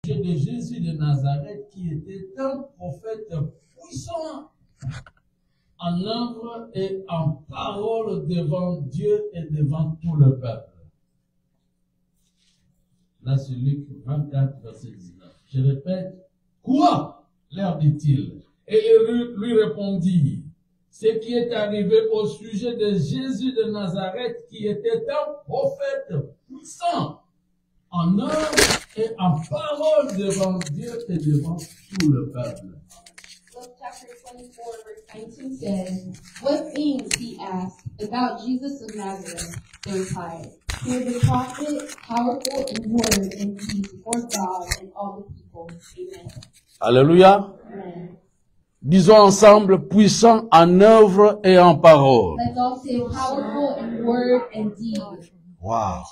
de Jésus de Nazareth qui était un prophète puissant en œuvre et en parole devant Dieu et devant tout le peuple. Là, c'est Luc 24, verset 19. Je répète, quoi? Leur dit-il. Et il lui répondit, ce qui est arrivé au sujet de Jésus de Nazareth qui était un prophète puissant en œuvre et en parole devant Dieu et devant tout le peuple. Luke chapter 24, verse 19 says, "What things," he asked, "about Jesus of Nazareth?" They replied, "He was a prophet, powerful in word and deed before God and all the people." Amen. Alléluia. Amen. Disons ensemble, puissant en œuvre et en parole. Let's all say powerful in word and deed. Wow.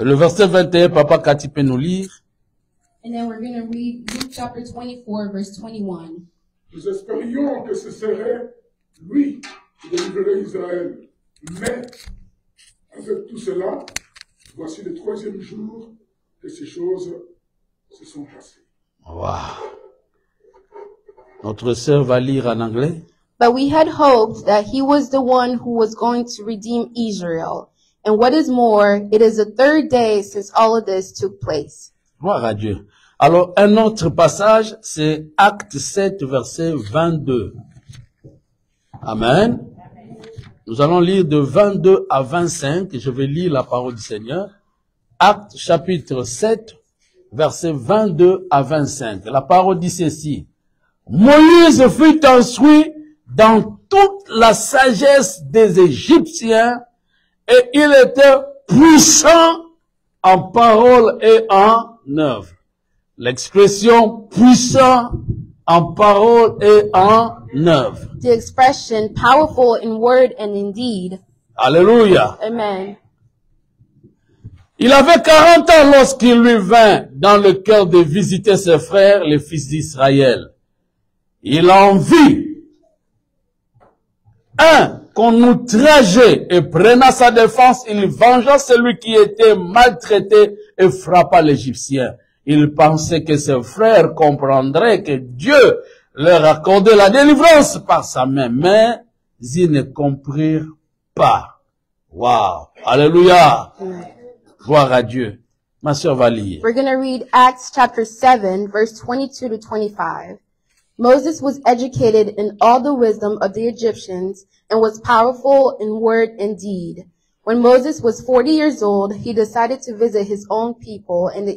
Le verset 21, Papa Cathy peut nous lire. And then we're going to read Luke chapter 24, verse 21. Nous espérions que ce serait lui qui délivrerait Israël. Mais, avec tout cela, voici le troisième jour que ces choses se sont passées. Wow. Notre sœur va lire en anglais. But we had hoped that he was the one who was going to redeem Israel. And what is more, it is the third day since all of this took place. Gloire à Dieu. Alors, un autre passage, c'est Acte 7, verset 22. Amen. Nous allons lire de 22 à 25, et je vais lire la parole du Seigneur. Acte chapitre 7, verset 22 à 25. La parole dit ceci. Moïse fut instruit dans toute la sagesse des Égyptiens, et il était puissant en parole et en œuvre. L'expression puissant en parole et en œuvre. The expression powerful in word and in deed. Alléluia. Amen. Il avait 40 ans lorsqu'il lui vint dans le cœur de visiter ses frères, les fils d'Israël. Il en vit un qu'on outrageait et prenant sa défense, il vengea celui qui était maltraité et frappa l'Égyptien. Il pensait que ses frères comprendraient que Dieu leur accordait la délivrance par sa main, mais ils ne comprirent pas. Wow. Alléluia. Gloire à Dieu. Ma sœur va lire. We're going to read Acts chapter 7, verse 22 to 25. Moses was educated in all the wisdom of the Egyptians and was powerful in word and deed. When Moses was 40 years old, he decided to visit his own people and the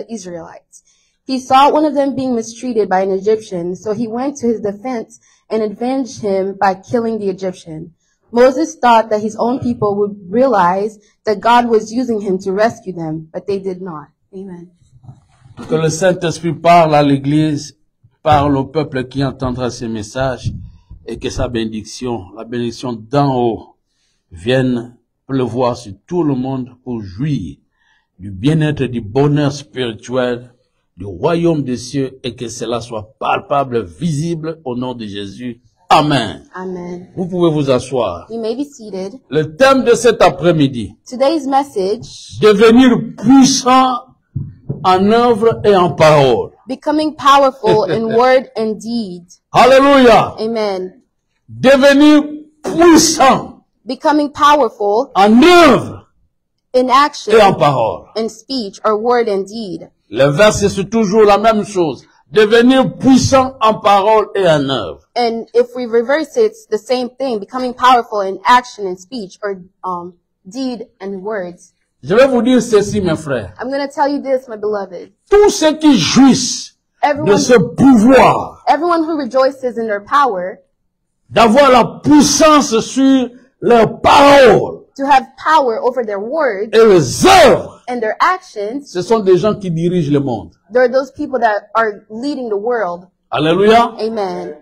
Israelites. He saw one of them being mistreated by an Egyptian, so he went to his defense and avenged him by killing the Egyptian. Moses thought that his own people would realize that God was using him to rescue them, but they did not. Amen. Que le Saint-Esprit parle à l'Église, parle au peuple qui entendra ces messages, et que sa bénédiction, la bénédiction d'en haut, vienne pleuvoir sur tout le monde pour jouir du bien-être, du bonheur spirituel, du royaume des cieux, et que cela soit palpable, visible au nom de Jésus. Amen. Amen. Vous pouvez vous asseoir. You may be seated. Le thème de cet après-midi, Today's message, devenir puissant en œuvre et en parole. becoming powerful in word and deed. Alléluia. Amen. Devenir puissant Becoming powerful en œuvre in action, et en parole. in speech, or word and deed. Le verset, c'est toujours la même chose. Devenir puissant en parole et en œuvre. And if we reverse it, it's the same thing, becoming powerful in action and speech, or deed and words. Je vais vous dire ceci, mes frères. I'm going to tell you this, my beloved. Tous ceux qui jouissent de Everyone, ce pouvoir, everyone who rejoices in their power, d'avoir la puissance sur leurs paroles to have power over their words et les œuvres, and their actions, ce sont des gens qui dirigent le monde. they're those people that are leading the world. Alléluia. Amen.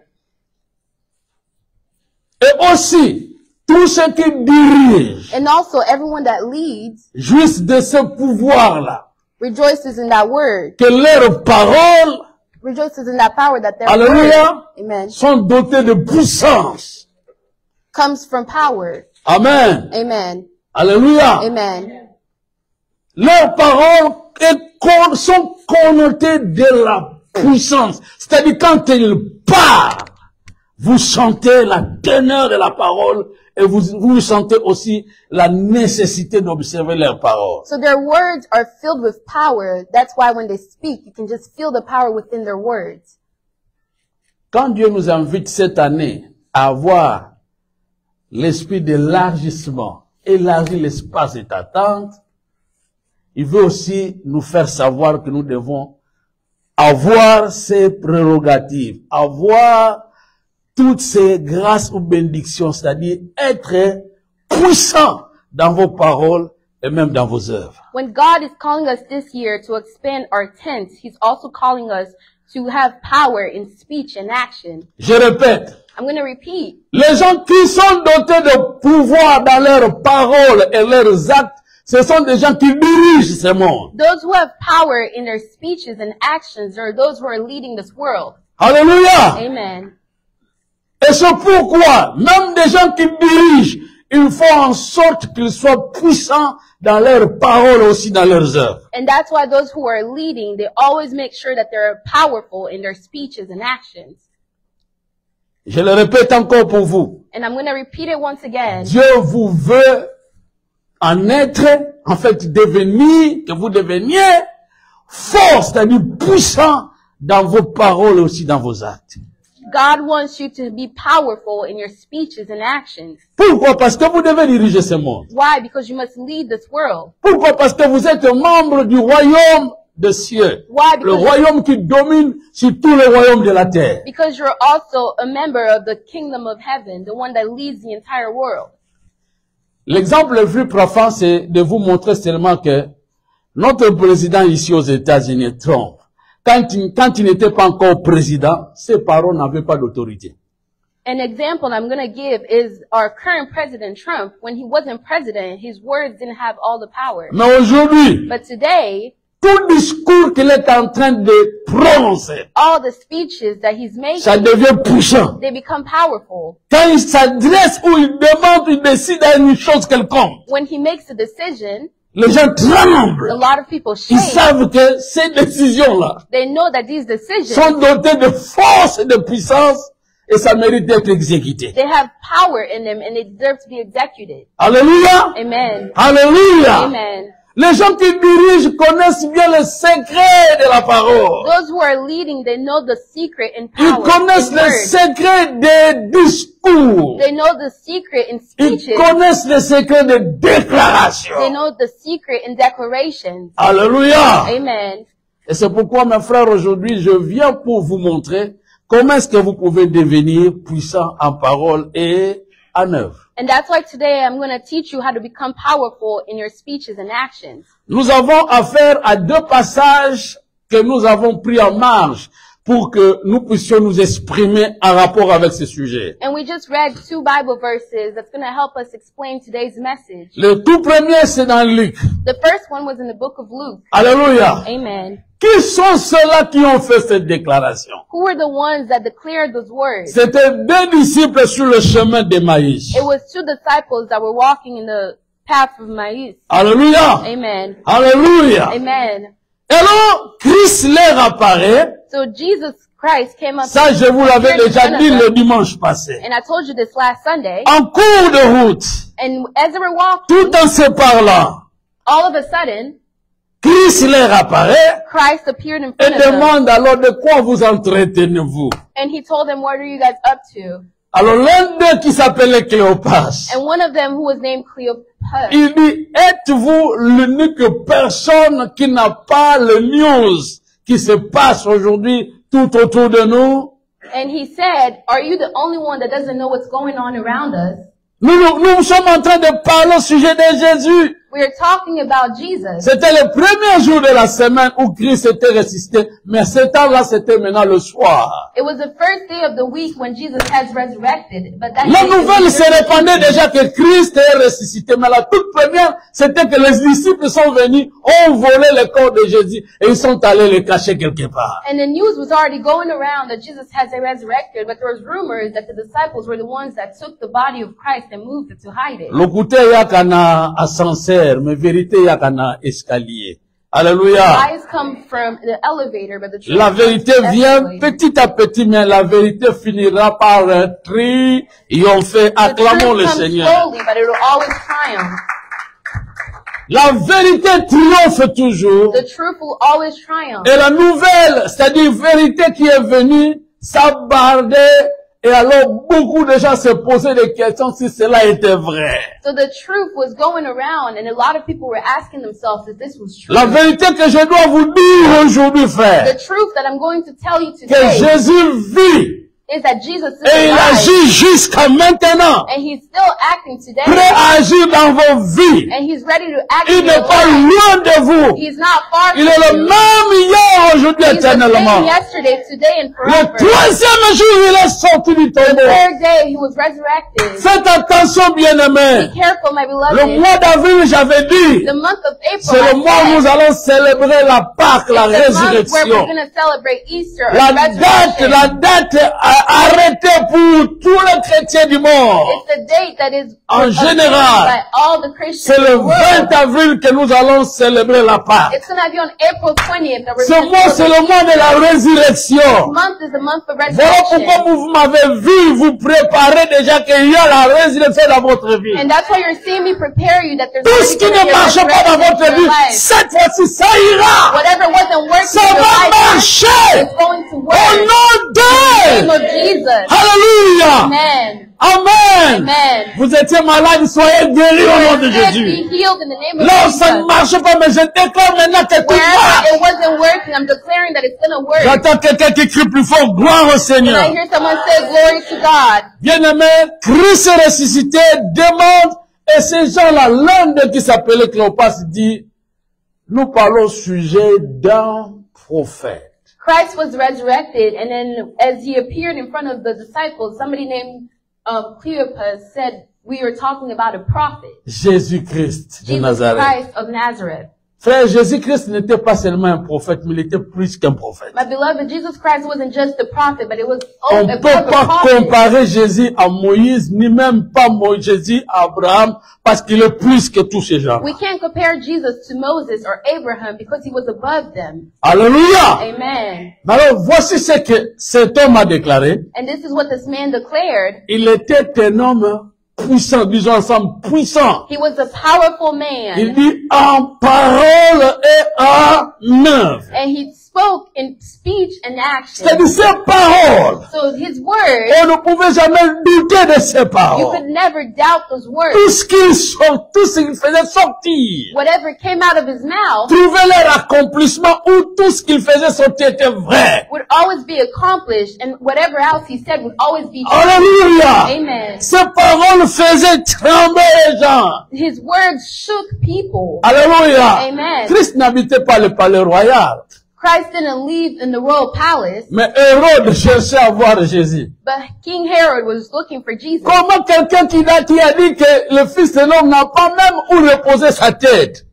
Et aussi, tous ceux qui dirigent And also everyone that leads jouissent de ce pouvoir-là. rejoices in that word, Que leurs paroles rejoices in that power that their Alléluia. word, amen, sont dotées de puissance. comes from power. Amen. Amen. Alléluia. Amen. Leur parole est sont connotés de la puissance. C'est-à-dire quand il part, vous sentez la teneur de la parole et vous sentez aussi la nécessité d'observer leurs paroles. So their words are filled with power. That's why when they speak, you can just feel the power within their words. Quand Dieu nous invite cette année à avoir l'esprit d'élargissement, élargir l'espace de d'attente, il veut aussi nous faire savoir que nous devons avoir ces prérogatives, avoir toutes ces grâces ou bénédictions, c'est-à-dire être puissant dans vos paroles et même dans vos œuvres. When God is calling us this year to expand our tents, He's also calling us to have power in speech and action. Je répète, I'm going to repeat. les gens qui sont dotés de pouvoir dans leurs paroles et leurs actes, ce sont des gens qui dirigent ce monde. Those who have power in their speeches and actions are those who are leading this world. Alléluia! Amen. Et c'est pourquoi, même des gens qui dirigent, ils font en sorte qu'ils soient puissants dans leurs paroles aussi dans leurs œuvres. And that's why those who are leading, they always make sure that they're powerful in their speeches and actions. Je le répète encore pour vous. And I'm going to repeat it once again. Dieu vous veut en être, en fait, devenir, que vous deveniez fort, c'est-à-dire puissant dans vos paroles et aussi dans vos actes. God wants you to be powerful in your speeches and actions. Pourquoi? Parce que vous devez diriger ce monde. Why? Because you must lead this world. Pourquoi? Parce que vous êtes membre du royaume des cieux. Why? Le Because, royaume qui domine sur tous les royaumes de la terre. because you're also a member of the kingdom of heaven, the one that leads the entire world. L'exemple le plus profond, c'est de vous montrer seulement que notre président ici aux États-Unis, Trump, quand il n'était pas encore président, ses paroles n'avaient pas d'autorité. An example I'm going to give is our current president, Trump. When he wasn't president, his words didn't have all the power. Mais aujourd'hui, But today, tout discours qu'il est en train de prononcer, all the speeches that he's ça making, devient puissant. they become powerful. Quand il s'adresse ou il demande, il décide à une chose quelconque, When he makes a decision, les gens a tremblent. lot of people Ils shake. savent que ces décisions-là They know that these decisions, sont dotées de force et de puissance et ça mérite d'être exécuté. they have power in them and they deserve to be executed. Alléluia! Amen. Alléluia! Amen. Les gens qui dirigent connaissent bien le secret de la parole. Those who are leading, they know the secret in Ils power. connaissent in le words. secret des discours. They know the secret in Ils speeches. connaissent le secret des They déclarations. know the secret in declarations. Alléluia! Amen. Et c'est pourquoi, mes frères, aujourd'hui, je viens pour vous montrer comment est-ce que vous pouvez devenir puissant en parole et en œuvre. And that's why today I'm going to teach you how to become powerful in your speeches and actions. Nous avons affaire à deux passages que nous avons pris en marge pour que nous puissions nous exprimer en rapport avec ce sujet. And we just read 2 Bible verses that's going to help us explain today's message. Le tout premier, c'est dans Luc. The first one was in the book of Luke. Alléluia. Amen. Qui sont ceux-là qui ont fait cette déclaration? Who were the ones that declared those words? C'était deux disciples sur le chemin d'Emmaüs. It was 2 disciples that were walking in the path of Emmaus. Alléluia. Amen. Alléluia. Amen. Et alors, Christ leur apparaît. So Jesus Christ came up. Ça, je vous l'avais appeared in déjà front of dit them. le dimanche passé. And I told you this last Sunday. En cours de route, And as they were walking, tout en se parlant, all of a sudden, Christ leur apparaît Christ appeared in et front of them. demande alors de quoi vous entretenez-vous. And he told them, what are you guys up to? Alors l'un d'eux qui s'appelait Cléopas, And one of them, who was named Cleopas, il dit, êtes-vous l'unique personne qui n'a pas le news qui se passe aujourd'hui tout autour de nous? and he said, are you the only one that doesn't know what's going on around us? Nous sommes en train de parler au sujet de Jésus. We are talking about Jesus. C'était le premier jour de la semaine où Christ était ressuscité, mais ce temps-là, c'était maintenant le soir. It was the first day of the week when Jesus has resurrected, but that La day it was nouvelle se during the répandait evening. déjà que Christ est ressuscité, mais la toute première, c'était que les disciples sont venus, ont volé le corps de Jésus et ils sont allés le cacher quelque part. And the news was already going around that Jesus has resurrected, but there was rumors that the disciples were the ones that took the body of Christ and moved it to hide it. Lokute yakana ascenseur, mais vérité yakana escalier. Alléluia. Lies come from the elevator, but the truth La comes vérité from the vient escalator. petit à petit, mais la vérité finira par un triompher. The Acclamons truth le comes Seigneur. slowly, but it will always triumph. La vérité triomphe toujours. The truth will always triumph. Et la nouvelle, c'est-à-dire vérité qui est venue, s'abardait. Et alors, beaucoup de gens se posaient des questions si cela était vrai. So the truth was going around, and a lot of people were asking themselves if this was true. La vérité que je dois vous dire aujourd'hui, The frère, truth that I'm going to tell you que today Jésus vit is that Jesus is et il alive, agit jusqu'à maintenant, and He's still acting today, prêt à agir dans vos vies. and He's ready to act Il in n'est your pas life. loin de vous. He's not far Il est from le you. même hier, aujourd'hui, He's the éternellement. same yesterday, today, and Le forever. troisième jour, il est sorti du The tombeau. third day, He was resurrected. Faites attention, bien-aimés. Be careful, my Le beloved. mois d'avril, j'avais dit, The month of April, c'est le mois où nous allons célébrer la Pâque, la it's the month where we're résurrection. going to celebrate Easter, or La resurrection. date arrêtée pour tous les chrétiens du monde. It's the date that is En observed général, by all the Christians C'est in le the world. 20 avril que nous allons célébrer la Pâque. It's going to be on April 20th that we're Ce going to mois, c'est le mois de la résurrection. This month is the month of Voilà pourquoi resurrection. vous m'avez vu, vous préparez déjà qu'il y a la résurrection dans votre vie. And that's why you're seeing me prepare you that there's Tout ce already qui going to ne be a marche pas dans resurrection votre in vie, your life. cette fois-ci, ça ira. Whatever wasn't working Ça in your va life, marcher. it's going to Au work. nom In the name d'eux. of Jesus. Alléluia. Amen. Amen. Amen. Vous étiez malade, soyez guéris au nom de Be Jésus. healed in the name of Là où ça ne Jesus. marche pas, mais je déclare maintenant que tout Wherever marche. it wasn't working, I'm declaring that it's going to work. J'entends quelqu'un qui crie plus fort, gloire au And I Seigneur. hear someone say, glory to God. Bien-aimé, Christ ressuscité demande, et ces gens-là, l'un d'eux qui s'appelait Cléopas dit, nous parlons au sujet d'un prophète. Christ was resurrected, and then as he appeared in front of the disciples, somebody named Cleopas said, we are talking about a prophet, Jésus-Christ de Jesus Nazareth. Christ of Nazareth. Frère, Jésus-Christ n'était pas seulement un prophète, mais il était plus qu'un prophète. My beloved, Jesus Christ wasn't just a prophet, but it was On ne a peut pas prophet. comparer Jésus à Moïse, ni même pas Jésus à Abraham, parce qu'il est plus que tous ces gens. We can't compare Jesus to Moses or Abraham because he was above them. Alléluia! Amen. Alors, voici ce que cet homme a déclaré. And this is what this man declared. Il était un homme puissant, disons ensemble, puissant. He was a powerful Il man, dit en parole et en œuvre. and he spoke in speech and action. C'est-à-dire ses paroles. So his words, On ne pouvait jamais douter de ses you paroles. could never doubt those words. Tout ce qu'il sort, tout ce qu'il faisait sortir, Whatever came out of his mouth trouvait leur accomplissement ou tout ce qu'il faisait sortir était vrai. would always be accomplished, and whatever else he said would always be true. Alléluia! Amen. Ses paroles faisaient trembler les gens. His words shook people. Alléluia! Amen. Christ n'habitait pas le palais royal, Christ didn't leave in the royal palace, mais Hérode cherchait à voir Jésus. but King Herod was looking for Jesus. Comment quelqu'un qui a dit que le Fils de l'homme n'a pas même où reposer sa tête?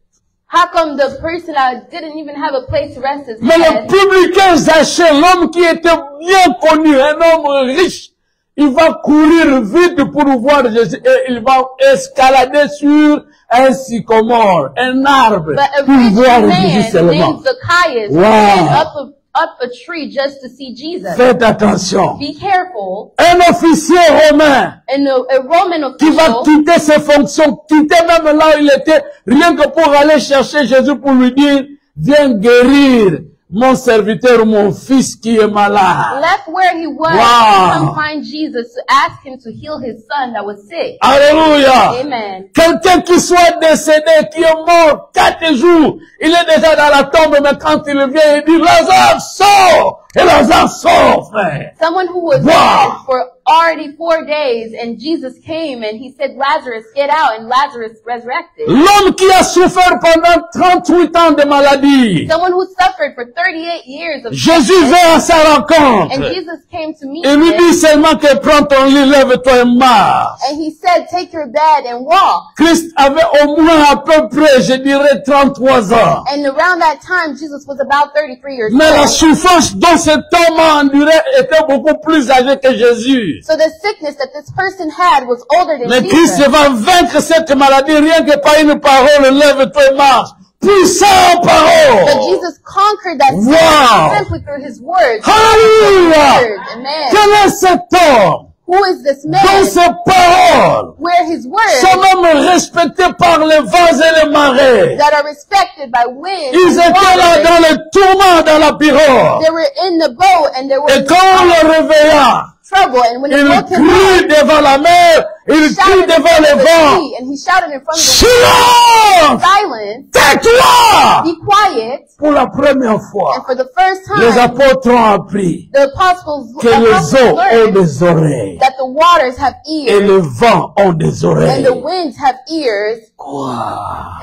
How come the person that didn't even have a place to rest his Mais le head, publicain Zachée, l'homme qui était bien connu, un homme riche, il va courir vite pour voir Jésus et il va escalader sur un sycomore, un arbre, but a pour rich voir man Jésus seulement. named Zacchaeus Wow. ran up a tree just to see Jesus. Faites attention. Be careful. Un officier romain And a Roman qui va official quitter ses fonctions, quitter même là où il était, rien que pour aller chercher Jésus pour lui dire, viens guérir mon serviteur, mon fils qui est malade. left where he was Wow. to come find Jesus to ask him to heal his son that was sick. Alléluia. Amen. Quelqu'un qui soit décédé, qui est mort 4 jours, il est déjà dans la tombe, mais quand il vient, il dit, Lazare, sort! Et Lazare sort, frère. Someone who was Wow. dead for already 4 days, and Jesus came and he said, Lazarus, get out, and Lazarus resurrected. L'homme qui a souffert pendant 38 ans de maladie. Someone who suffered for 38 years of Jésus sickness, vint à sa and rencontre. Jesus came to meet Il lui dit him, seulement que prends ton lit, lève-toi et marche. and he said, take your bed and walk. Christ avait au moins à peu près, je dirais, 33 ans. And around that time, Jesus was about 33 years Mais la old. souffrance dont cet homme a enduré était beaucoup plus âgé que Jésus. So the sickness that this person had was older than Mais Christ Jesus. va vaincre cette maladie rien que par une parole, lève-toi et marche. puissant en But parole. Jesus conquered that sin Wow. simply through his word. Alléluia. Word. Amen. Quel est cet homme Who is this dont man ses paroles where his sont words même respectées par les vents et les marées? that are respected by wind Ils and étaient là water, dans le tourment, dans la pirogue. they were in the boat and there Et was quand on le réveilla, trouble, and when they il woke him crie up, devant la mer, il he crie shouted in devant front les of the vents. sea, and he shouted in front of the Silence! silence, Tais-toi! be quiet. Pour la première And fois, for the first les time, apôtres ont appris the apostles que les eaux ont learned des oreilles that the waters have et ears les vents ont des and oreilles. the winds have ears, Quoi?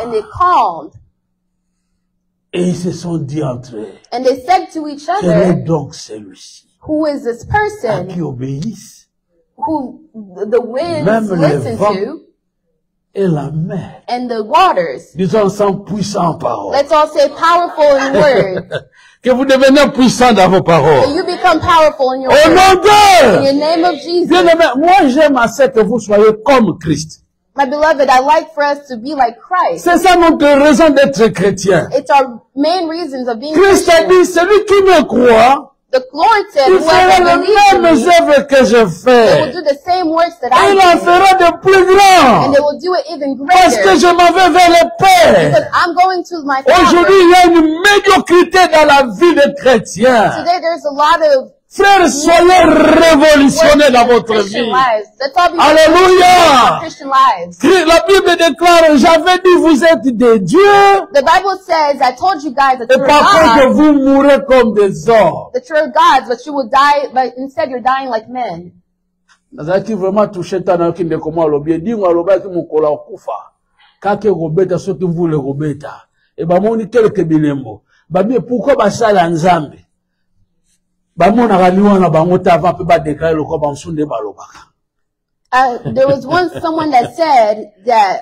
and they calmed. Et ils se sont dit entre eux, And they said to each quel est other, donc celui-ci who is this à person qui obéissent who the winds Même les listen vents. to et la mer? and the waters? Disons ensemble puissant en parole. Let's all say powerful in word. Que vous devenez puissant dans vos And paroles. you become powerful in your Au word. nom In d'eux! the name of Jesus. Bien-aimés, moi j'aime assez que vous soyez comme Christ. My beloved, I like for us to be like Christ. C'est ça notre raison d'être chrétien. It's our main reasons of being Christ a Christian. dit, celui qui me croit, The Lord said, il fera whoever les believes in mêmes me, œuvres que je they will fais. do the same works that Et il en I do, fera de plus and grands. they will do it even Parce que greater. je m'en vais vers le Because Père. I'm going to my Aujourd'hui, Father. il y a une médiocrité dans la vie des chrétiens. Today there's a lot of Frères, soyez révolutionnés dans votre Christian vie. lives. Let's all be Alléluia. Christian lives. La Bible déclare, j'avais dit vous êtes des dieux, The Bible says, I told you guys that et you were par contre gods, vous mourrez comme des hommes. that you're gods, but you will die, but instead you're dying like men. Nazalaki vraiment touché tana kinde koma alobi dingo alobaki mukolo okufa kake robeta soki mvule robeta e bamoni keleke bilembo babi pourquoi basala nzambe bamona kaliwa na bango tava pe ba déclarer loko bamsunde balobaka. There was once someone that said that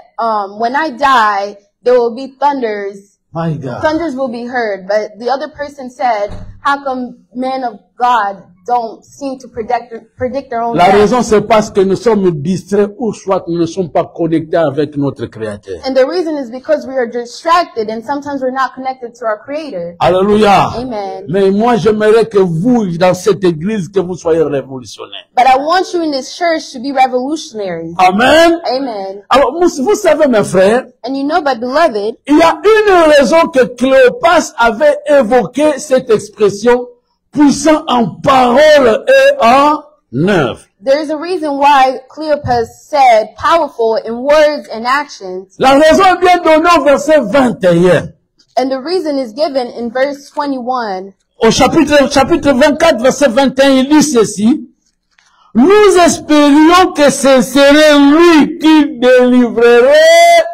when I die, there will be thunders. My God. Thunders will be heard. But the other person said, how come men of God don't seem to predict their own La death? raison c'est parce que nous sommes distraits ou soit nous ne sommes pas connectés avec notre Créateur. And the reason is because we are distracted and sometimes we're not connected to our Creator. Alléluia. Amen. Mais moi j'aimerais que vous dans cette église que vous soyez révolutionnaires. But I want you in this church to be revolutionary. Amen. Amen. Alors vous savez mes frères, And you know, my beloved, il y a une raison que Cléopas avait évoqué cette expression puissant en parole et en œuvre. there is a reason why Cleopas said powerful in words and actions. La raison est bien donnée au verset 21. And the reason is given in verse 21. Au chapitre 24, verset 21, il dit ceci. Nous espérions que ce serait lui qui délivrerait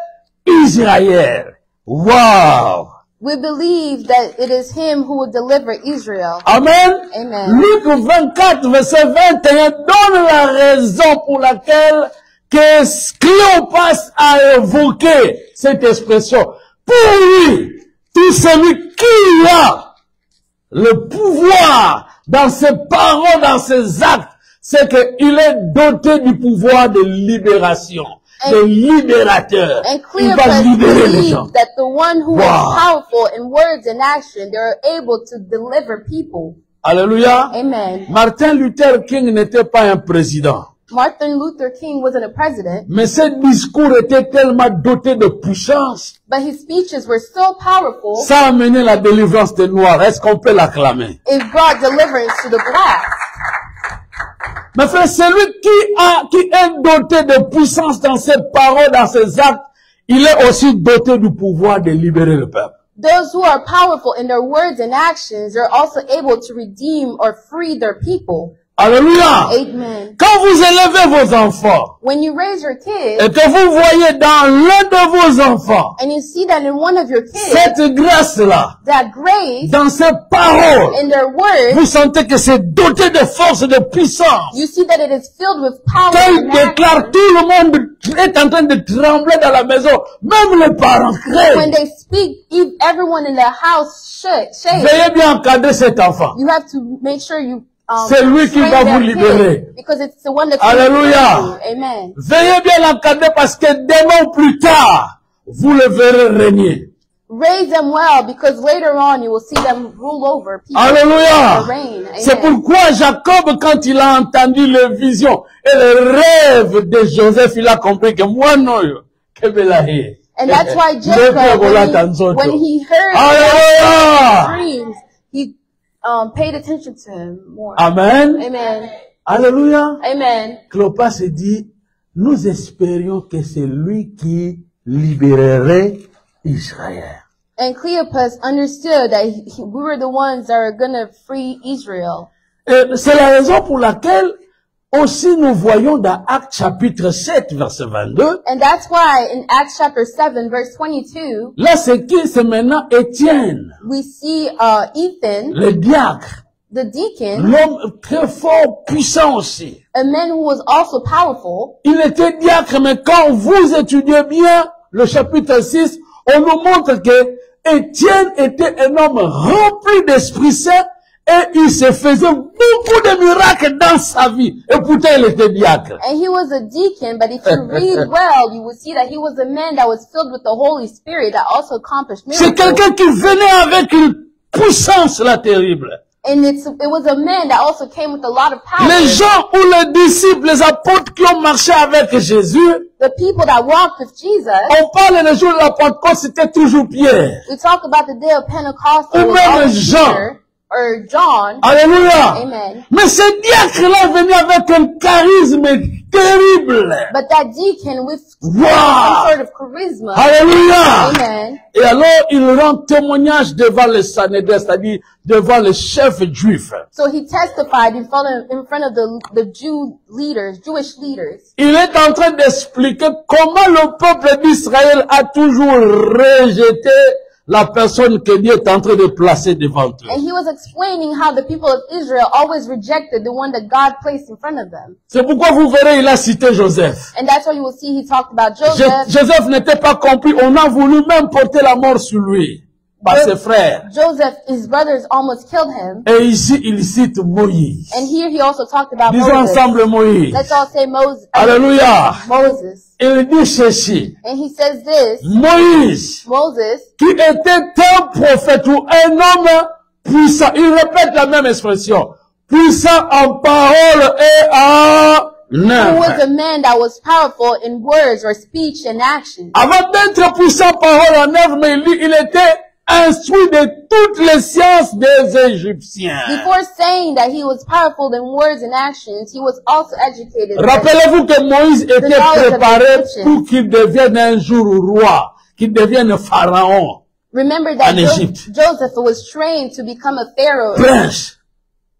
Israël. Wow! We believe that it is him who will deliver Israel. Amen. Amen. Luc 24, verset 21 donne la raison pour laquelle que Cléopas a évoqué cette expression. Pour lui, tout celui qui a le pouvoir dans ses paroles, dans ses actes, c'est qu'il est doté du pouvoir de libération, de libérateur. And Il va Cleopas libérer les gens. believed that the one who Wow. is powerful in words and action, they are able to deliver people. Alléluia. Amen. Martin Luther King n'était pas un président. Martin Luther King wasn't a president, Mais ce discours était tellement doté de puissance. but his speeches were so powerful, Ça a amené la délivrance des Noirs. Est-ce qu'on peut l'acclamer? it brought deliverance to the blacks. Mais frère, celui qui est doté de puissance dans ses paroles, dans ses actes, il est aussi doté du pouvoir de libérer le peuple. Those who are powerful in their words and actions are also able to redeem or free their people. Alléluia. Amen. Quand vous élevez vos enfants, When you raise your kids, et que vous voyez dans l'un de vos enfants, and you see that in one of your kids, cette grâce-là, that grace dans ses paroles, in their words, vous sentez que c'est doté de force et de puissance. you see that it is filled with power Quand il and action. déclare, tout le monde est en train de trembler dans la maison, même les parents When craignent. they speak, everyone in the house shakes. Veuillez bien encadrer cet enfant. You have to make sure you C'est lui qui train va that vous libérer. kid, because it's the one that's Alléluia. going to you. Amen. Veuillez bien l'encadrer parce que demain ou plus tard, vous le verrez régner. Raise them well, because later on you will see them rule over people. Alléluia. Or reign. C'est Amen. pourquoi Jacob, quand il a entendu les visions et les rêves de Joseph, il a compris que moi non, que belahi. And that's why Jacob, when he heard Alléluia. dreams, he paid attention to him more. Amen. Amen. Alléluia. Amen. Clopas se dit, nous espérions que c'est lui qui libérerait Israël. And Cleopas understood that we were the ones that are going to free Israel. Et c'est la raison pour laquelle aussi nous voyons dans Actes chapitre 7 verset 22. And that's why in Acts chapter 7 verse 22, Là c'est qui? C'est maintenant Étienne, we see Ethan, le diacre, the deacon, l'homme très fort, puissant aussi. a man who was also powerful. Il était diacre, mais quand vous étudiez bien le chapitre 6, on nous montre que Étienne était un homme rempli d'Esprit Saint et il se faisait beaucoup de miracles dans sa vie. Et pourtant, il était diacre. And he was a deacon, but if you read well, you will see that he was a man that was filled with the Holy Spirit that also accomplished C'est miracles. quelqu'un qui venait avec une puissance là terrible. And it was a man that also came with a lot of power. Les gens ou les disciples, les apôtres qui ont marché avec Jésus, The people that walked with Jesus, on parle le jour de la Pentecôte, c'était toujours Pierre. we talk about the day of Pentecost, it Ou was même always Jean. Peter or John. Alléluia. Amen. Mais ce diacre-là venait avec un charisme terrible. But that deacon with Wow. some sort of charisma. Alléluia. Amen. Et alors, il rend témoignage devant le Sanhédrin, c'est-à-dire devant le chef juif. So he testified in front of the Jewish leaders. Il est en train d'expliquer comment le peuple d'Israël a toujours rejeté la personne que Dieu est en train de placer devant eux. And he was explaining how the people of Israel always rejected the one that God placed in front of them. C'est pourquoi vous verrez, il a cité Joseph. And that's why you will see he talked about Joseph. Joseph n'était pas compris. On a voulu même porter la mort sur lui par ses frères. Joseph, his brothers almost killed him. Et ici, il cite Moïse. And here he also talked about Disons Moses. ensemble Moïse. Let's all say Moses. Alléluia. Moses. Il dit ceci. And he says this, Moïse, Moses, qui était un prophète ou un homme puissant. Il répète la même expression. Puissant en parole et en who was œuvre. a man that was powerful in words or speech and action. Avant d'être puissant en parole en œuvre, mais il était instruit de toutes les sciences des Égyptiens. Before saying that he was powerful in words and actions, he was also educated. Rappelez-vous que Moïse était préparé pour qu'il devienne un jour roi, qu'il devienne pharaon, Remember that en Égypte. Joseph was trained to become a pharaoh. prince.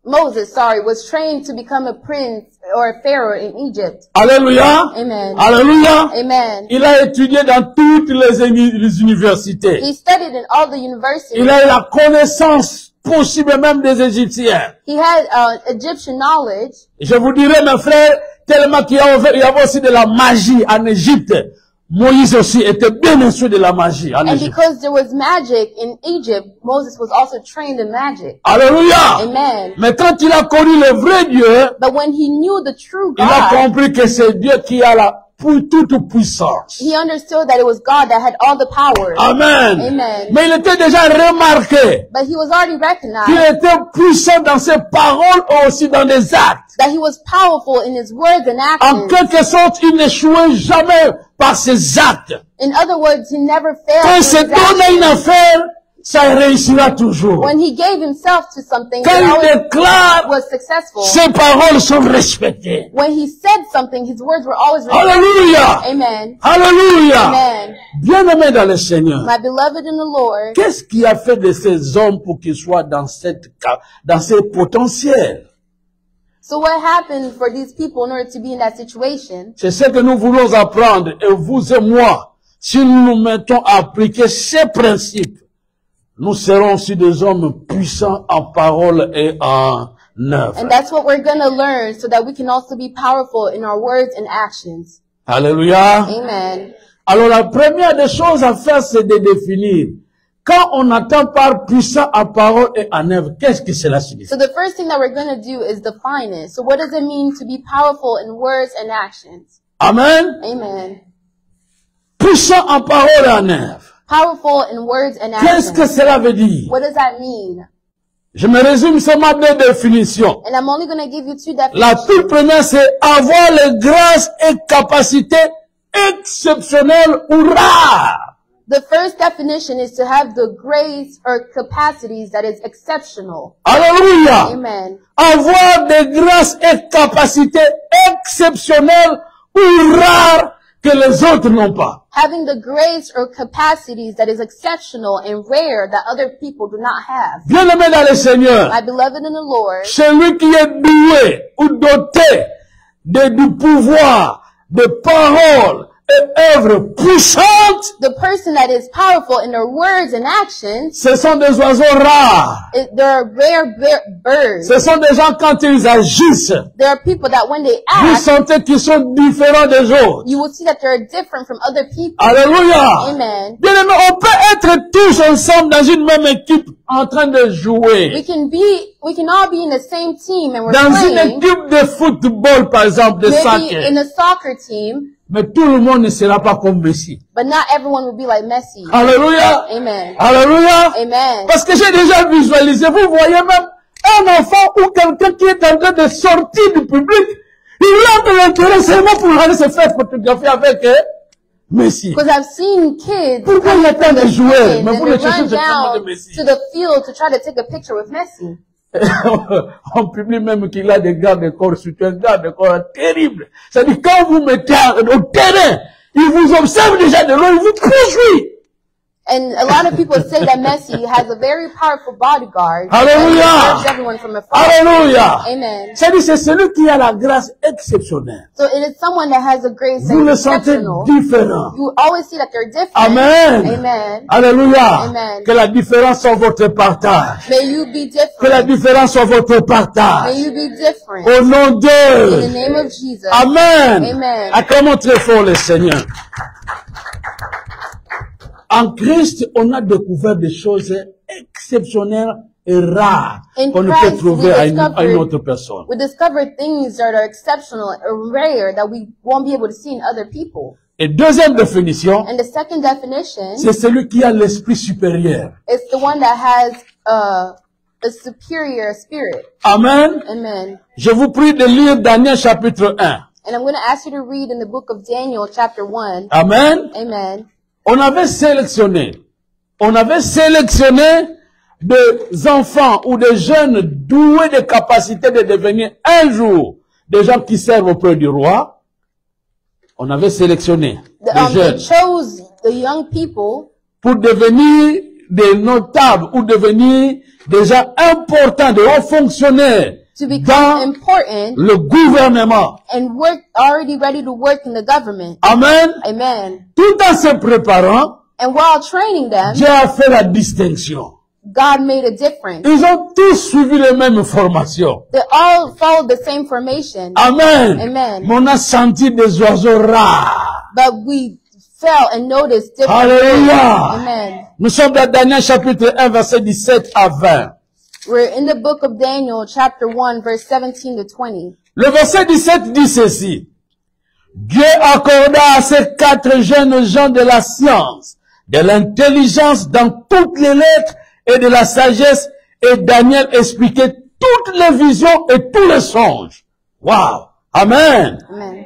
Moses, was trained to become a prince or a pharaoh in Egypt. Alléluia. Amen. Alléluia. Amen. Il a étudié dans toutes les universités. He studied in all the universities. Il a eu la connaissance possible même des Égyptiens. He had Egyptian knowledge. Je vous dirais, mes frères, tellement qu'il y avait aussi de la magie en Égypte. Moïse aussi était bien instruit de la magie en And Égypte. because there was magic in Egypt, Moses was also trained in magic. Alléluia. Amen. Mais quand il a connu le vrai Dieu, But when he knew the true il a God, compris que c'est Dieu qui a la toute puissance. he understood that it was God that had all the power. Amen. Amen. Mais il était déjà remarqué But he was already qu'il recognized était puissant dans ses paroles et aussi dans les actes. that he was powerful in his words and En actions. quelque sorte, il n'échouait jamais par ses actes. In other words, he never failed Quand in il se his donne à une actions. affaire, ça réussira toujours. When he gave himself to something, Quand it il always déclare, was successful. ses paroles sont respectées. When he said something, his words were always respected. Alléluia. Amen. Alléluia. Amen. Bien-aimé dans le Seigneur. My beloved in the Lord, Qu'est-ce qui a fait de ces hommes pour qu'ils soient dans ces potentiels? so what happened for these people in order to be in that situation? C'est ce que nous voulons apprendre, et vous et moi, si nous nous mettons à appliquer ces principes, nous serons aussi des hommes puissants en parole et en œuvre. And that's what we're going to learn so that we can also be powerful in our words and actions. Alléluia. Amen. Alors la première des choses à faire, c'est de définir. Quand on entend par puissant en parole et en œuvre, qu'est-ce que cela signifie? So the first thing that we're going to do is define it. So what does it mean to be powerful in words and actions? Amen. Amen. Puissant en parole et en œuvre. Powerful in words and Qu'est-ce que actions. cela veut dire? What does that mean? Je me résume seulement deux définitions. And I'm only going to give you two La definitions. toute première, c'est avoir les grâces et capacités exceptionnelles ou rares. The first definition is to have the grace or capacities that is exceptional. Alléluia. Amen. Avoir des grâces et capacités exceptionnelles ou rares que les autres n'ont pas. Having the grace or capacities that is exceptional and rare that other people do not have. Bien-aimé dans le Seigneur, My beloved in the Lord, celui qui est doué ou doté du pouvoir, de paroles et œuvres puissantes, the person that is powerful in their words and actions, ce sont des oiseaux rares. they're rare birds. Ce sont des gens quand ils agissent, There are people that when they vous act, sentez qu'ils sont différents des autres. you will see that they're different from other people. Alléluia. Amen. Bien-aimé, on peut être tous ensemble dans une même équipe en train de We jouer. can all be in the same team and we're Dans une playing, équipe de football, par exemple, de maybe soccer. in a soccer team, Mais tout le monde ne sera pas comme Messi. but not everyone will be like Messi. Alléluia. Amen. Alléluia. Amen. Parce que j'ai déjà visualisé, vous voyez même un enfant ou quelqu'un qui est en train de sortir du public, il a de l'intérêt seulement pour aller se faire photographier avec Messi. Because I've seen kids Pourquoi il y a tant de joueurs? and Mais vous they le cherchez run seulement de down Messi. to the field to try to take a picture with Messi. On publie même qu'il a des gardes de corps, c'est un garde de corps terrible. C'est-à-dire, quand vous mettez au terrain, il vous observe déjà de loin, il vous poursuit. And a lot of people say that Messi has a very powerful bodyguard. Hallelujah. And he serves everyone from afar. Alléluia. Amen. C'est-à-dire, c'est celui qui a la grâce exceptionnelle. So it is someone that has a grace that Vous le is sentez exceptional. différent. You always see that they're different. Amen. Amen. Alléluia. Amen. Que la différence soit votre partage. May you be Que la different. différence soit votre May partage. you be different. Au nom In the de name of Jesus. Amen. Amen. Acclamons très fort le Seigneur. En Christ, on a découvert des choses exceptionnelles et rares In qu'on ne peut Christ, trouver à une autre personne. we discover things that are exceptional or rare that we won't be able to see in other people. Et deuxième définition, And the second definition c'est celui qui a l'esprit supérieur. is the one that has a superior spirit. Amen. Amen. Je vous prie de lire Daniel chapitre 1. And I'm going to ask you to read in the book of Daniel, chapter 1. Amen. Amen. On avait sélectionné des enfants ou des jeunes doués de capacité de devenir un jour des gens qui servent auprès du roi. On avait sélectionné des They jeunes chose the young people pour devenir des notables ou devenir des gens importants, des hauts fonctionnaires to become dans important le gouvernement. and already ready to work in the government. Amen. Amen. Tout en se préparant, And while training them, Dieu a fait la distinction. God made a difference. Ils ont tous suivi les mêmes formations. They all followed the same formation. Amen. Amen. Mais on a senti des oiseaux rares. But we felt and noticed different things. Alléluia. Amen. Nous sommes dans Daniel chapitre 1, verset 17 à 20. We're in the book of Daniel, chapter 1, verse 17 to 20. Le verset 17 dit ceci. Dieu accorda à ces 4 jeunes gens de la science, de l'intelligence dans toutes les lettres et de la sagesse, et Daniel expliquait toutes les visions et tous les songes. Wow. Amen. Amen.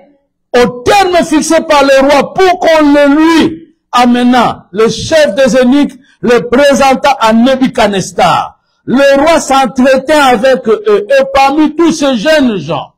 Au terme fixé par le roi pour qu'on le lui amena, le chef des eunuques le présenta à Nebuchadnezzar. Le roi s'entretint avec eux, et parmi tous ces jeunes gens,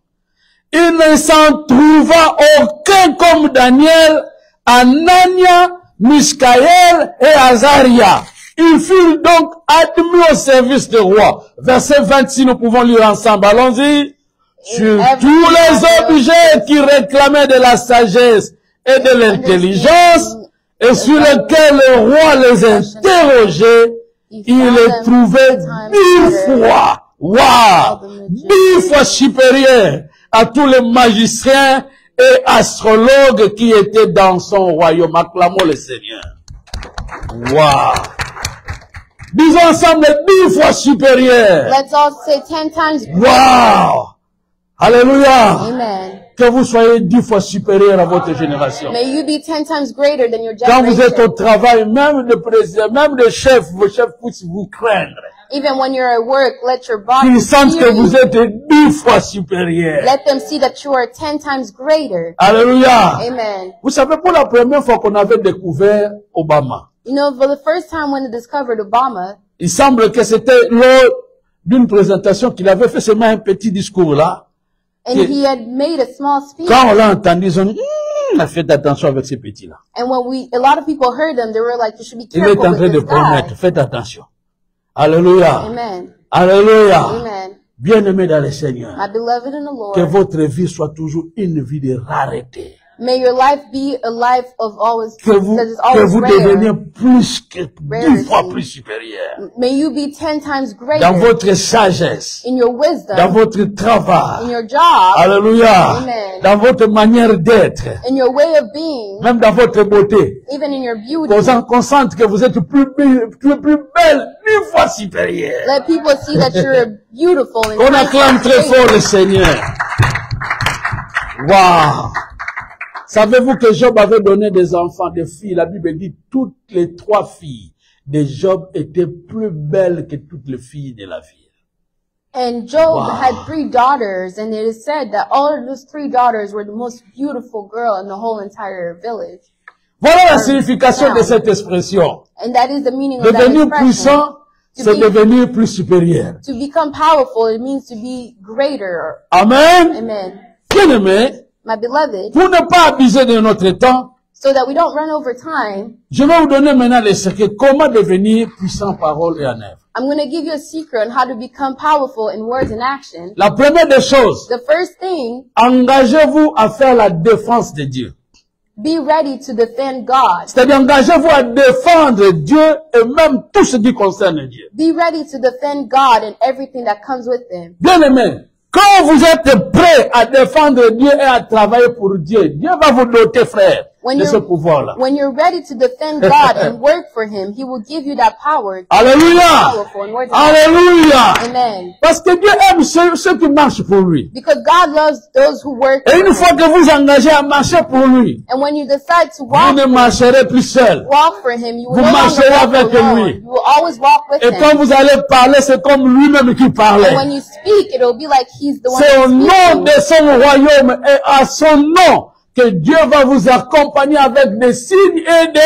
il ne s'en trouva aucun comme Daniel, Anania, Michaël et Azaria. Ils furent donc admis au service du roi. Verset 26, nous pouvons lire ensemble. Allons-y. Sur tous les objets qui réclamaient de la sagesse et de l'intelligence, et sur lesquels le roi les interrogeait, il les trouvait 10 fois, wow, 10 fois supérieurs à tous les magiciens et astrologues qui étaient dans son royaume. Acclamons le Seigneur. Wow. Disons ensemble 10 fois supérieurs. Let's all say 10 times. Wow. Alléluia. Amen. Que vous soyez 10 fois supérieur à votre génération. May you be 10 times greater than your Quand vous êtes au generation. travail, même le président, même le chef, vos chefs puissent vous craindre. Even when you're at work, let your Qu'ils bosses sentent que fear vous you. êtes 10 fois supérieur. Let them see that you are 10 times greater. Alléluia. Amen. Vous savez, pour la première fois qu'on avait découvert Obama, You know, for the first time when they discovered Obama, il semble que c'était lors d'une présentation qu'il avait fait seulement un petit discours là. and he had made a small speech. Quand on l'a entendu, ils ont dit, faites attention avec ces petits-là. And when a lot of people heard them, they were like, you should be Il est careful en train with de this promettre, guy. faites attention. Alléluia. Amen. Alléluia. Amen. Bien-aimés dans le Seigneur, My beloved in the que Lord, votre vie soit toujours une vie de rareté. may your life be a life of always, Que vous that is always deveniez rare. plus que 10 Rarity. fois plus supérieur. May you be 10 times Dans greater votre sagesse, in your dans wisdom, votre in travail. your job, Alléluia. Amen. Dans votre manière d'être. in your way of being, Même dans votre beauté. even in your beauty. Qu'on sente que vous êtes plus belle, 10 fois supérieure. Let people see that you're beautiful and On acclame très fort le Seigneur. Waouh! Savez-vous que Job avait donné des enfants, des filles? La Bible dit toutes les 3 filles de Job étaient plus belles que toutes les filles de la ville. And Job Wow. had 3 daughters, and it is said that all of those 3 daughters were the most beautiful girl in the whole entire village. Voilà la signification de cette expression. And that is the meaning of that Devenir expression. puissant, c'est devenir plus supérieur. To become powerful, it means to be greater. Amen. Amen. Bien-aimés, My beloved, pour ne pas abuser de notre temps, so that we don't run over time, je vais vous donner maintenant les secrets. Comment devenir puissant en parole et en œuvre. I'm going to give you a secret on how to become powerful in words and action. La première des choses, The first thing, engagez-vous à faire la défense de Dieu. be ready to defend God. C'est-à-dire, engagez-vous à défendre Dieu et même tout ce qui concerne Dieu. Be ready to defend God and everything that comes with Him. Bien-aimés, quand vous êtes prêts à défendre Dieu et à travailler pour Dieu, Dieu va vous doter, frère, When de ce you're, pouvoir-là. when you're ready to defend God and work for Him, He will give you that power to be Alléluia! powerful in words and action. Alléluia! Amen. Parce que Dieu aime ceux qui marchent pour lui. Because God loves those who work Et for une fois Him. que vous engagez à marcher pour lui, And when you decide to vous ne marcherez plus seul. walk for Him, you will Vous no longer marcherez walk avec alone. lui. You will always walk with Et quand Him. vous allez parler, c'est comme lui-même qui parlait. And when you speak, it will be like He's the one C'est au that's nom speaking. de son royaume et à son nom que Dieu va vous accompagner avec des signes et des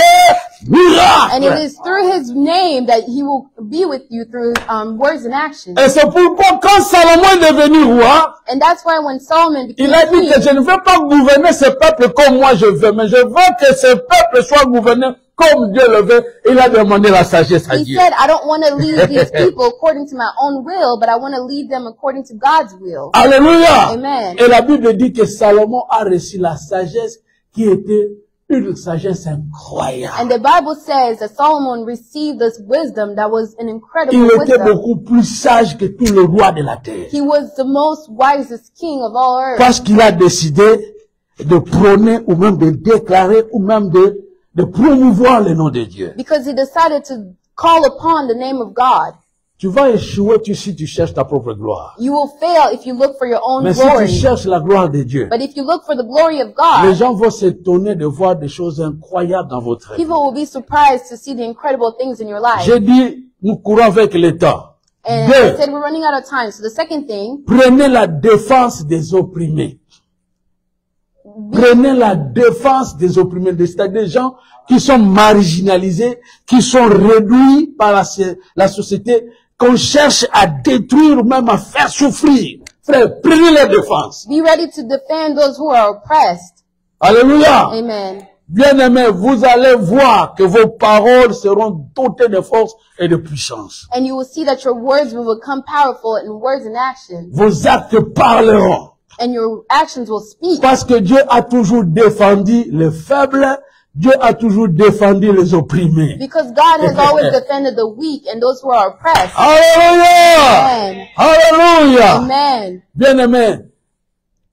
And it miracles. is through His name that He will be with you through words and actions. Et c'est pourquoi quand Salomon est devenu roi, And that's why when Solomon became il a dit que king, je ne veux pas gouverner ce peuple comme moi je veux, mais je veux que ce peuple soit gouverné comme Dieu le veut. Il a demandé la sagesse à he Dieu. said, I don't want to lead these people according to my own will, but I want to lead them according to God's will. Alléluia. Amen. Et la Bible dit que Salomon a reçu la sagesse qui était une sagesse incroyable. And the Bible says that Solomon received this wisdom that was an incredible Il était wisdom. beaucoup plus sage que tous les rois de la terre. He was the most wisest king of all earth. Parce qu'il a décidé de prôner ou même de déclarer ou même de promouvoir le nom de Dieu. Because he decided to call upon the name of God. Tu vas échouer si tu cherches ta propre gloire. You will fail if you look for your own Mais si tu glory. cherches la gloire de Dieu, But if you look for the glory of les God, gens vont s'étonner de voir des choses incroyables dans votre vie. people will be surprised to see the incredible things in your life. J'ai dit, nous courons avec le temps. And I Deux, said we're running out of time. So the second thing, prenez la défense des opprimés. Prenez la défense des opprimés, c'est-à-dire des gens qui sont marginalisés, qui sont réduits par la société, qu'on cherche à détruire ou même à faire souffrir. Frère, prenez la défense. be ready to defend those who are oppressed. Alléluia. Amen. Bien-aimés, vous allez voir que vos paroles seront dotées de force et de puissance. And you will see that your words will become powerful in words and actions. Vos actes parleront. And your actions will speak. Parce que Dieu a toujours défendu les faibles, Dieu a toujours défendu les opprimés. Because God has always defended the weak and those who are oppressed. Alléluia! Amen. Alléluia! Amen. Bien-aimés,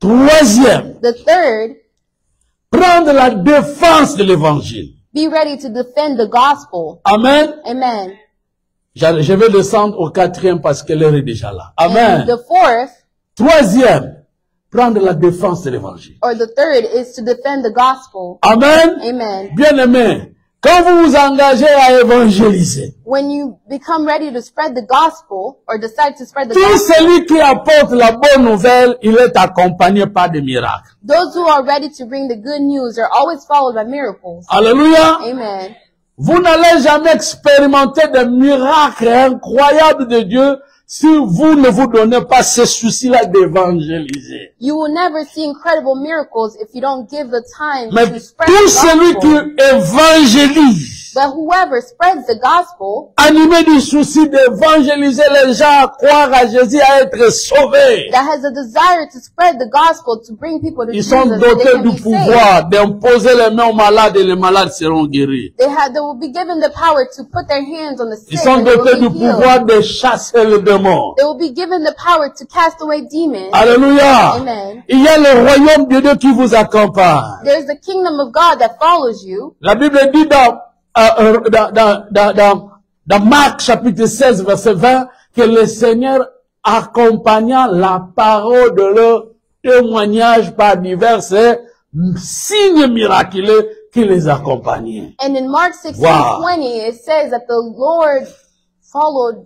troisième, The third, prendre la défense de l'évangile. be ready to defend the gospel. Amen. Amen. Je vais descendre au quatrième parce que l'heure est déjà là. Amen. And the fourth, Troisième, prendre la défense de l'évangile. Or the third is to defend the gospel. Amen. Amen. Bien-aimés, quand vous vous engagez à évangéliser, When you become ready to spread the gospel or decide to spread the tout gospel, celui qui apporte la bonne nouvelle, il est accompagné par des miracles. those who are ready to bring the good news are always followed by miracles. Alléluia. Amen. Vous n'allez jamais expérimenter des miracles incroyables de Dieu si vous ne vous donnez pas ce souci-là d'évangéliser. You will never see incredible miracles if you don't give the time Mais to spread tout the celui gospel. qui évangélise, But whoever spreads the gospel, animé du souci d'évangéliser les gens à croire à Jésus, à être sauvés, that has a desire to spread the gospel, to bring people to ils Jesus, sont so they dotés can du be saved. pouvoir d'imposer les mains aux malades et les malades seront guéris. They will be given the power to put their hands on the sick Ils sont and they dotés will du be healed. pouvoir de chasser les démons. They will be given the power to cast away demons. Alléluia. Amen. Il y a le royaume de Dieu qui vous accompagne. There's the kingdom of God that follows you. La Bible dit dans Marc chapitre 16 verset 20 que le Seigneur accompagna la parole de leur témoignage par divers signes miraculeux qui les accompagnaient. And in Mark 16:20, Wow. it says that the Lord followed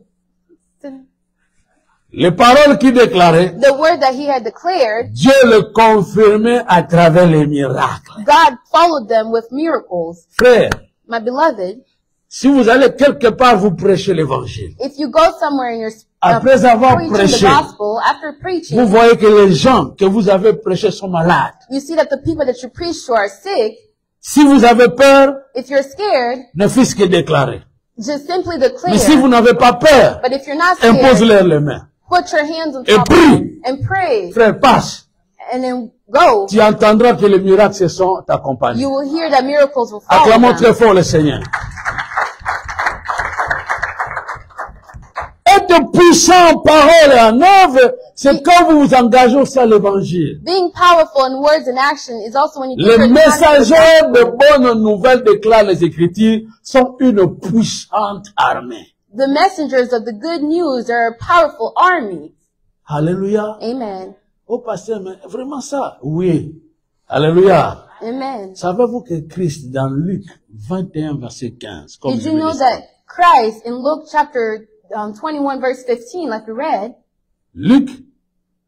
Les paroles qu'il déclarait, the word that he had declared. Dieu le confirmait à travers les miracles. God followed them with miracles. Frère, My beloved, si vous allez quelque part, vous prêchez l'évangile. if you go somewhere and you're Après avoir preaching prêché, the gospel, after vous preaching, voyez que les gens que vous avez prêchés sont malades. you see that the people that you preach to are sick. Si vous avez peur, If you're scared, ne fût-ce que déclarer. just simply Mais si vous declare. n'avez pas peur, But if you're not scared, impose-leur les mains. put your hands on Et top of prie. them and pray. Frère, passe. And then go. Tu entendras que les miracles se sont accompagnés. You will hear that miracles will follow Acclamons them. très fort le Seigneur. Être puissant en parole et en œuvre, c'est quand vous vous engagez aussi à l'évangile. Being powerful in words and action is also when you give Les your time to the messagers de gospel. bonnes nouvelles, déclarent les Écritures, sont une puissante armée. The messengers of the good news are a powerful army. Alléluia. Amen. Oh, pasteur, mais vraiment ça? Oui. Alléluia. Amen. Savez-vous que Christ, dans Luc 21, verset 15, comme Did je you know l'ai dit, that Christ in Luke chapter 21 verse 15, like we read, Luc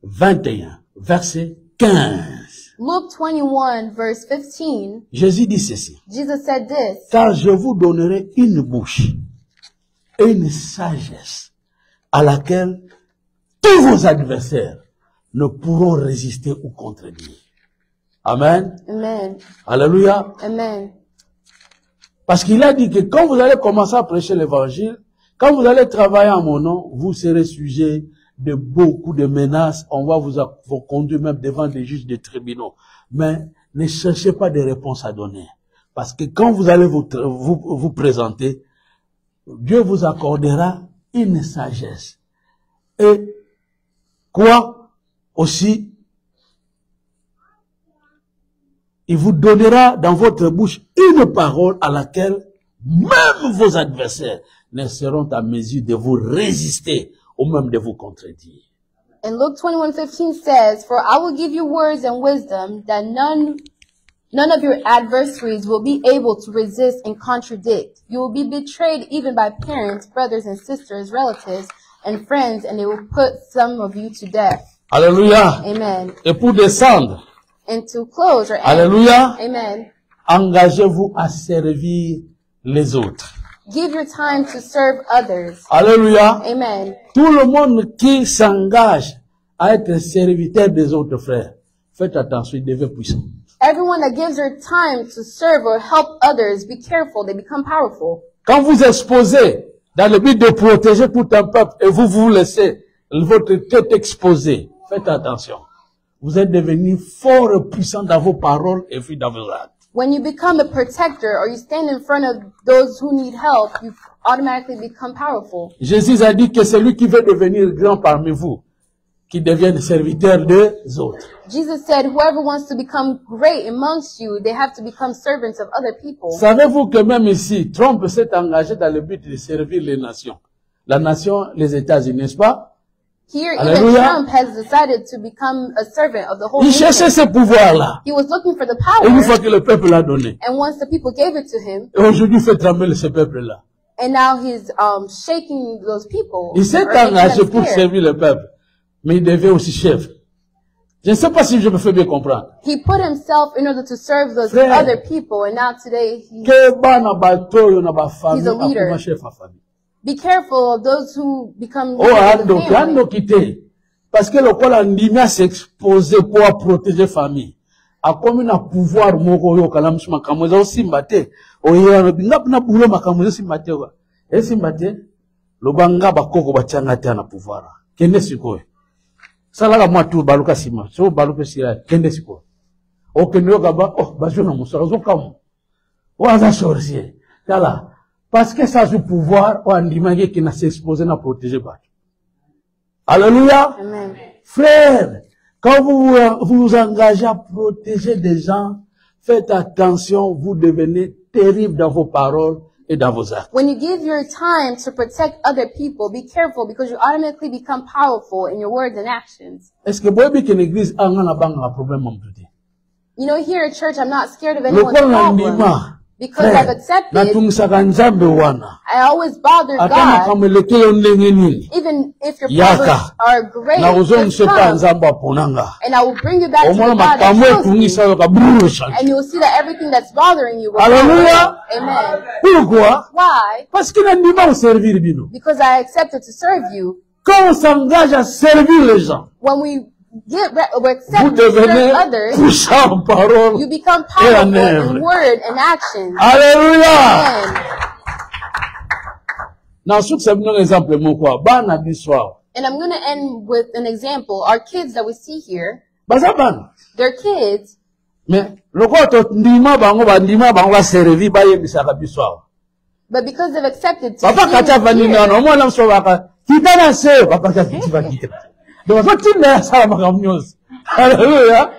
21, verset 15, Luke 21 verse 15, Jésus dit ceci. Jesus said this, Car je vous donnerai une bouche et une sagesse à laquelle tous vos adversaires ne pourront résister ou contredire. Amen. Amen. Alléluia. Amen. Parce qu'il a dit que quand vous allez commencer à prêcher l'évangile, quand vous allez travailler en mon nom, vous serez sujet de beaucoup de menaces. On va vous conduire même devant des juges de tribunaux. Mais ne cherchez pas de réponses à donner. Parce que quand vous allez vous présenter, Dieu vous accordera une sagesse. Et quoi aussi? Il vous donnera dans votre bouche une parole à laquelle même vos adversaires ne seront à mesure de vous résister ou même de vous contredire. And Luke 21:15 says, "For I will give you words and wisdom that none of your adversaries will be able to resist and contradict. You will be betrayed even by parents, brothers and sisters, relatives, and friends, and they will put some of you to death." Alléluia. Amen. Et pour descendre, And to close or end, alléluia, amen. engagez-vous à servir les autres. Give your time to serve others. Alléluia. Amen. Tout le monde qui s'engage à être serviteur des autres frères, faites attention, il devient puissant. Everyone that gives their time to serve or help others, be careful, they become powerful. Quand vous exposez dans le but de protéger tout un peuple et vous laissez votre tête exposée, faites attention. Vous êtes devenu fort et puissant dans vos paroles et puis dans vos actes. When you become a protector or you stand in front of those who need help, you automatically become powerful. Jésus a dit que celui qui veut devenir grand parmi vous, qui devienne serviteur des autres. Jesus said, whoever wants to become great amongst you, they have to become servants of other people. Savez-vous que même ici, Trump s'est engagé dans le but de servir les nations. La nation, les États-Unis, n'est-ce pas? Here, Hallelujah. even Trump has decided to become a servant of the whole Il nation. cherchait ce pouvoir-là. He was looking for the Et une power, fois que le peuple l'a donné, and once the people gave it to him, et aujourd'hui il fait trembler ce peuple-là. and now he's shaking those people. Il s'est or making engagé them pour scared. servir le peuple, mais il devait aussi chef. Je ne sais pas si je me fais bien comprendre. He put himself in order to serve those Frère. other people, and now today Que bana batoyo na ba famille He's a leader. akuma chef à famille. be careful of those who become Oh leaders of ando the family. ando quitté. Parce que le kola ndimia s'exposer pour protéger famille. A comme na pouvoir moko yo kala msuma kamoza osimbate. Oya na bulo makamoza simbate wa. Esimbate lobanga bakoko bachanga te na pouvoir. Kende sikoyo. Salala mwatu baluka sima. So baluka sira kende sikoyo. O kende yo kaba oh bajona musaka zo kamu. Waza sorcier. Kala parce que ça ce pouvoir o andimage qui na s'exposer na protéger ba. Alléluia. Amen. Frère, quand vous vous engagez à protéger des gens, faites attention, vous devenez terrible dans vos paroles et dans vos actes. When you give your time to protect other people, be careful because you automatically become powerful in your words and actions. Est-ce que vous avez qu'une église a un problème en tout temps? You know, here at church, I'm not scared of Le anyone's corps problem n'anima. because I've accepted. Natungisaka nzambe wana. I always bother Atana God, kameleke yo ndenge nini. even if your Yaka. problems are great. Na just uzongise pa come, nzambe aponanga. and I will bring you back to the Omona God that makamwe chose me, tungisa yo kabrusha. and you will see that everything that's bothering you will go Hallelujah. away. Amen. Pourquoi? Why? Parce qu'il a ndima au servir bino. Because I accepted to serve you. Quand on s'engage à servir les gens, When we we vous accept to serve devenez others, puissant en parole. you become Et en powerful œuvre. in word and action. Alléluia! Amen. Dans ce c'est un exemple, mon quoi, bana d'histoire. And I'm going to end with an example. Our kids that we see here, Baza bana. they're kids, Mais, le quoi, ndima bango va servir, ba yebisaka d'histoire. but because they've accepted to Papa kacha be vanina, here, no mwana mso waka, kita na se, papa kacha kitiba kita. Donc, so timbe ya sawa makamnyozi. Alléluia!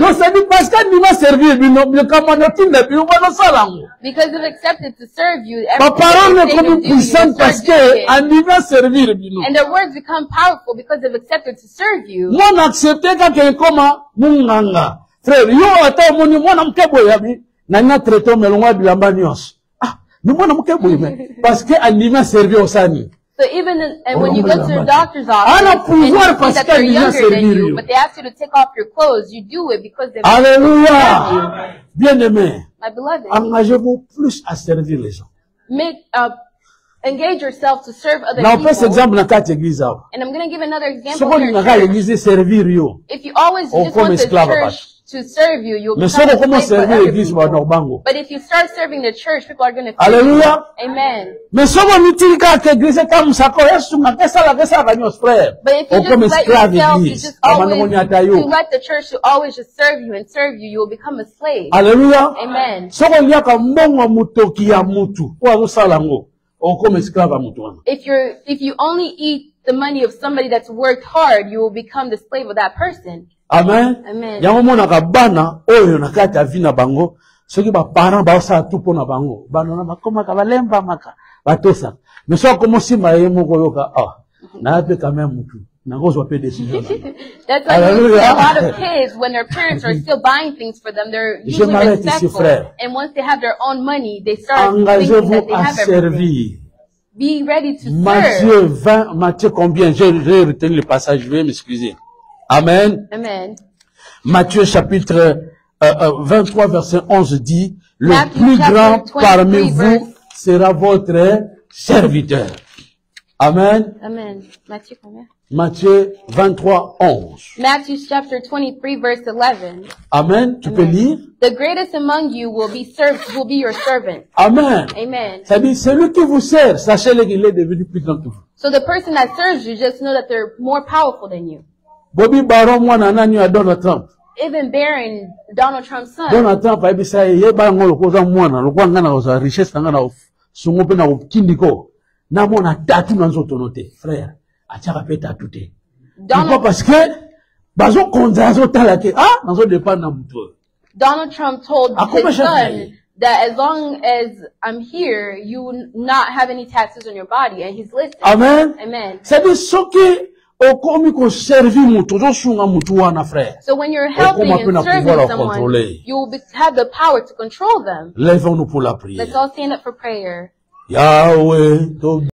Donc, ça dit, parce que ndima servir, bino, kamano timbe, bino, bano salango. because they've accepted to serve you, Ma parole est everything comme they do, you puissante parce start doing que, it. ndima servir, bino. And their words become powerful because they've accepted to serve you. Mon accepté kaka koma munganga. Frère, yo ata moni mwana mkebo yabi na ina traité melongwa bilamba nyos. Ah, ni mwana mkebo yime parce que anima servir osani. So even and when you go to your doctor's office Ana and you pouvoir see parce that que they're anima younger than servir you, yo. but they ask you to take off your clothes, you do it because they've Alléluia. Bien-aimé, My beloved, engagez-vous plus à servir les gens. engage yourself to serve other Na on peut people. exemple na kati église awa. And I'm going to give another example Soko here ni at na church. église servir yo. If you always Oh, just comme want the esclave, church to serve you, you'll Mais become soko a comment slave for servir other l'église people. wa bango. But if you start serving the church, people are going to Alléluia. Amen. Mais soko mitili kaka église kama sako yesu ngakesa kanyos frère. But if you Comme just let esclave yourself, you église. just Amana always, moni ata you yo. let the church to always just serve you, you will become a slave. Alléluia. Amen. Soko liaka mbongo mutoki ya mutu. Kwa usalango. Comme esclave ya mutu wana. If you only eat the money of somebody that's worked hard, you will become the slave of that person. Amen. Amen. Yango mona ka bana oyo na kati ya vina bango. Soki ba parents ba sa tupo na bango. Bana na bakoma ka balemba maka. Batosa. Mais soko komo simba ye moko yoka. Ah. Na pe quand même mutu. Na gozo pe décision. That's why you see Hallelujah. a lot of kids, when their parents are still buying things for them, they're Je usually m'arrête ici, respectful. frère. And once they have their own money, they start thinking Engagez-vous that they à have everything. servir. Be ready to serve. Matthieu 20, Matthieu combien? J'ai retenu le passage, je vais m'excuser. Amen. Amen. Matthieu chapitre 23 verset 11 dit, le Matthew plus chapter grand 23 parmi verse- vous sera votre serviteur. Amen. Amen. Matthew, combien? Matthieu 23, 11. Matthew chapter 23 verse 11. Amen. Tu peux lire? The greatest among you will be your servant. Amen. Amen. Ça dit, celui qui vous sert, sachez-le qu'il est devenu plus grand que vous. So the person that serves you, just know that they're more powerful than you. Bobby Baron, moi, nani à Donald Trump. Even Barron, Donald Trump's son, Donald Trump ayebisa ye bango lokoza mwana lokwa nga na oza richesse nga na sungu pe na kindiko na mona tatu na nzoto note frère atiaka pe tatu te pourquoi Donald, parce que bazo konza zo talake ah nazo dépend na mutu Donald Trump told Akuma his son shafai. that as long as I'm here, you will not have any taxes on your body, and he's listening. amen Amen. c'est dit soki okomi ko servi mutu ozosunga mutu wana frère. So when you're helping Okoma pe na and serving pouvoir à someone, contrôler. you will have the power to control them. Lèvons-nous pour la prière. Let's all stand up for prayer. Yahweh,